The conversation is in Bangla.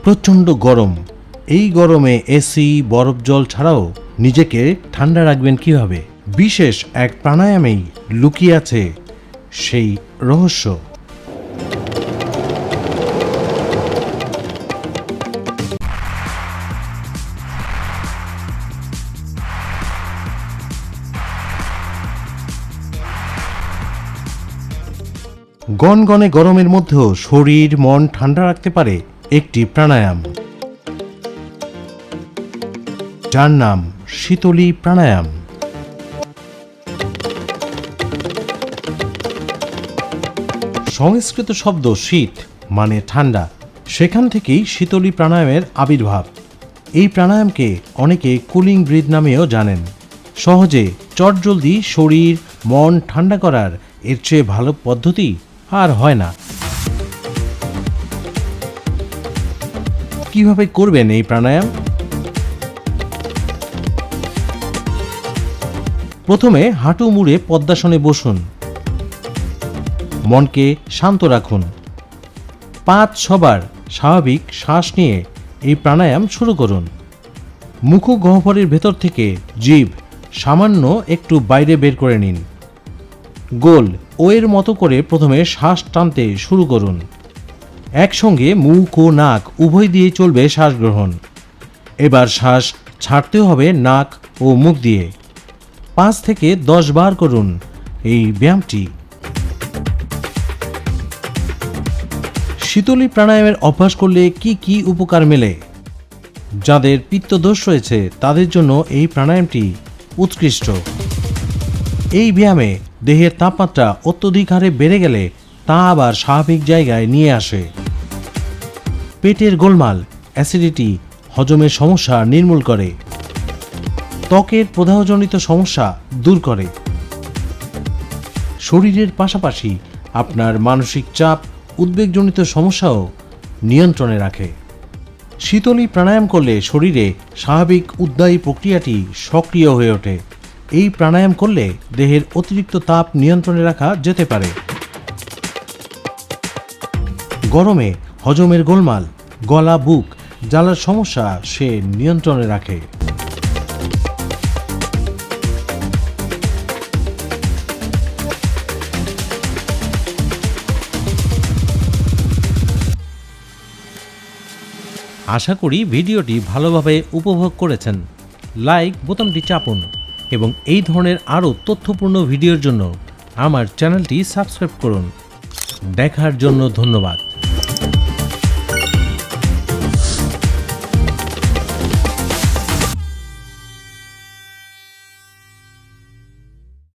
প্রচণ্ড গরম। এই গরমে এসি, বরফ জল ছাড়াও নিজেকে ঠান্ডা রাখবেন কিভাবে? বিশেষ এক প্রাণায়ামেই লুকিয়ে আছে সেই রহস্য। গনগনে গরমের মধ্যেও শরীর মন ঠান্ডা রাখতে পারে একটি প্রাণায়াম, যার নাম শীতলী প্রাণায়াম। সংস্কৃত শব্দ শীত মানে ঠান্ডা, সেখান থেকেই শীতলী প্রাণায়ামের আবির্ভাব। এই প্রাণায়ামকে অনেকে কুলিং ব্রিথ নামেও জানেন। সহজে চটজলদি শরীর মন ঠান্ডা করার এর চেয়ে ভালো পদ্ধতি আর হয় না। কিভাবে করবেন এই প্রাণায়াম? প্রথমে হাঁটু মুড়ে পদ্মাসনে বসুন। মনকে শান্ত রাখুন। 5-6 বার স্বাভাবিক শ্বাস নিয়ে এই প্রাণায়াম শুরু করুন। মুখগহ্বরের ভেতর থেকে জিভ সামান্য একটু বাইরে বের করে নিন। গোল ও এর মতো করে প্রথমে শ্বাস টানতে শুরু করুন। একসঙ্গে মুখ ও নাক উভয় দিয়ে চলবে শ্বাস গ্রহণ। এবার শ্বাস ছাড়তে হবে নাক ও মুখ দিয়ে। 5 থেকে 10 বার করুন এই ব্যায়ামটি। শীতলী প্রাণায়ামের অভ্যাস করলে কি কি উপকার মেলে? যাদের পিত্তদোষ রয়েছে তাদের জন্য এই প্রাণায়ামটি উৎকৃষ্ট। এই ব্যায়ামে দেহের তাপমাত্রা অত্যধিক হারে বেড়ে গেলে তা আবার স্বাভাবিক জায়গায় নিয়ে আসে। পেটের গোলমাল, অ্যাসিডিটি, হজমের সমস্যা নির্মূল করে। ত্বকের প্রদাহজনিত সমস্যা দূর করে। শরীরের পাশাপাশি আপনার মানসিক চাপ, উদ্বেগজনিত সমস্যাও নিয়ন্ত্রণে রাখে। শীতলী প্রাণায়াম করলে শরীরে স্বাভাবিক উদ্বায়ী প্রক্রিয়াটি সক্রিয় হয়ে ওঠে। এই প্রাণায়াম করলে দেহের অতিরিক্ত তাপ নিয়ন্ত্রণে রাখা যেতে পারে। গরমে হজমের গোলমাল, গলা বুক জ্বালার সমস্যা সে নিয়ন্ত্রণে রাখে। আশা করি ভিডিওটি ভালোভাবে উপভোগ করেছেন। লাইক বোতামটি চাপুন এবং এই ধরনের আরও তথ্যপূর্ণ ভিডিওর জন্য আমার চ্যানেলটি সাবস্ক্রাইব করুন। দেখার জন্য ধন্যবাদ।